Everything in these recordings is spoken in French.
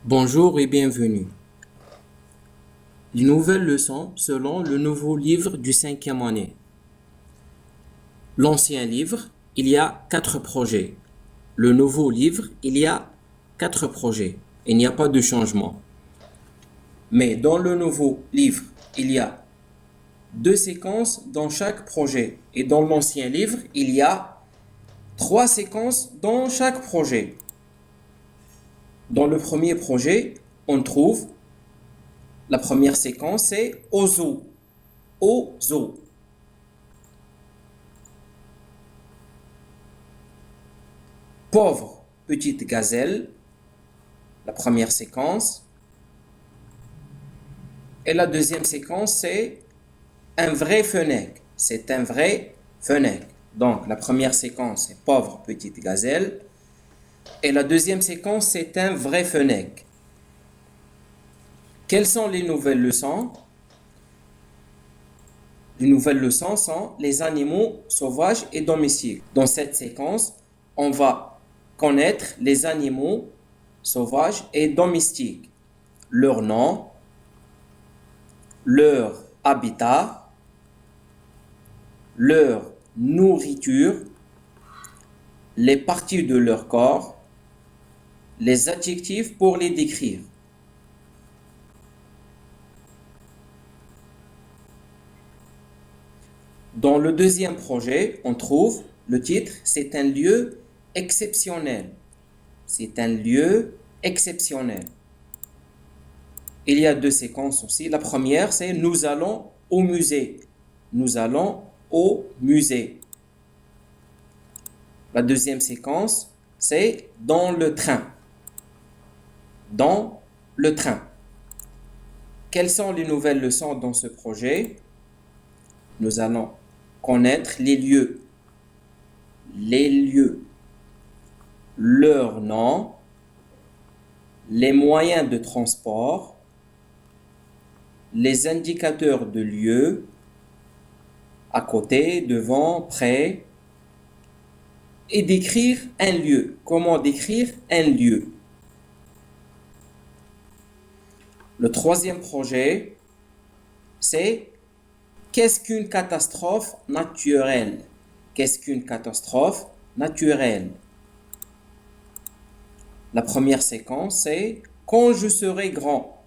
Bonjour et bienvenue. Une nouvelle leçon selon le nouveau livre du cinquième année. L'ancien livre, il y a 4 projets. Le nouveau livre, il y a 4 projets. Il n'y a pas de changement. Mais dans le nouveau livre, il y a 2 séquences dans chaque projet. Et dans l'ancien livre, il y a 3 séquences dans chaque projet. Dans le premier projet, on trouve la première séquence, c'est au zoo. Au zoo. Pauvre petite gazelle, la première séquence. Et la deuxième séquence, c'est un vrai fennec. C'est un vrai fennec. Donc, la première séquence, c'est pauvre petite gazelle. Et la deuxième séquence, c'est un vrai fennec. Quelles sont les nouvelles leçons? Les nouvelles leçons sont les animaux sauvages et domestiques. Dans cette séquence, on va connaître les animaux sauvages et domestiques, leur nom, leur habitat, leur nourriture, les parties de leur corps, les adjectifs pour les décrire. Dans le deuxième projet, on trouve le titre, c'est un lieu exceptionnel. C'est un lieu exceptionnel. Il y a 2 séquences aussi. La première, c'est nous allons au musée. Nous allons au musée. La deuxième séquence, c'est dans le train. Dans le train. Quelles sont les nouvelles leçons dans ce projet? Nous allons connaître les lieux. Les lieux. Leur nom. Les moyens de transport. Les indicateurs de lieu. À côté, devant, près. Et décrire un lieu. Comment décrire un lieu? Le troisième projet, c'est qu'est-ce qu'une catastrophe naturelle? Qu'est-ce qu'une catastrophe naturelle? La première séquence, c'est quand je serai grand.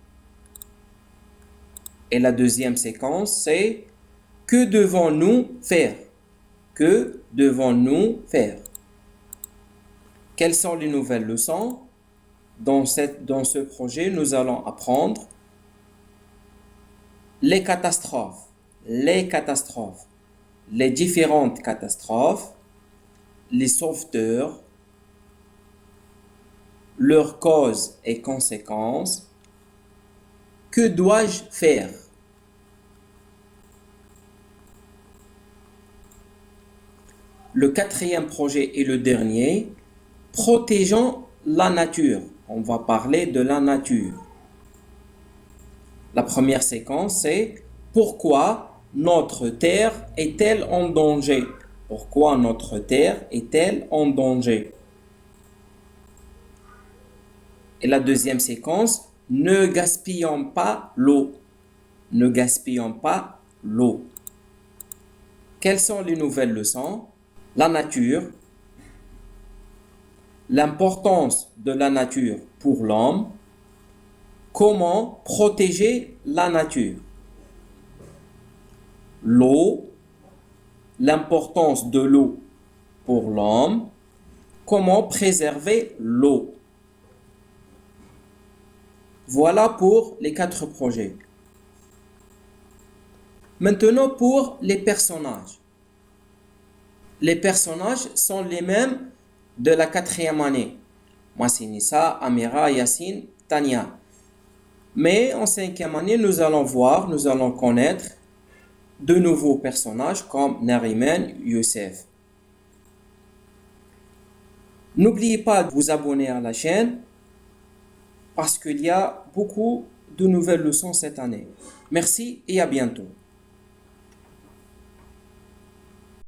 Et la deuxième séquence, c'est que devons-nous faire? Que devons-nous faire? Quelles sont les nouvelles leçons? Dans ce projet, nous allons apprendre les catastrophes, les différentes catastrophes, les sauveteurs, leurs causes et conséquences. Que dois-je faire? Le quatrième projet et le dernier, protégeons la nature. On va parler de la nature. La première séquence, c'est pourquoi notre terre est-elle en danger? Pourquoi notre terre est-elle en danger? Et la deuxième séquence, ne gaspillons pas l'eau. Ne gaspillons pas l'eau. Quelles sont les nouvelles leçons? La nature, l'importance de la nature pour l'homme, comment protéger la nature, l'eau, l'importance de l'eau pour l'homme, comment préserver l'eau. Voilà pour les 4 projets. Maintenant pour les personnages. Les personnages sont les mêmes de la 4e année. Moi c'est Nissa, Amira, Yassine, Tania. Mais en 5e année, nous allons connaître de nouveaux personnages comme Nariman, Youssef. N'oubliez pas de vous abonner à la chaîne parce qu'il y a beaucoup de nouvelles leçons cette année. Merci et à bientôt.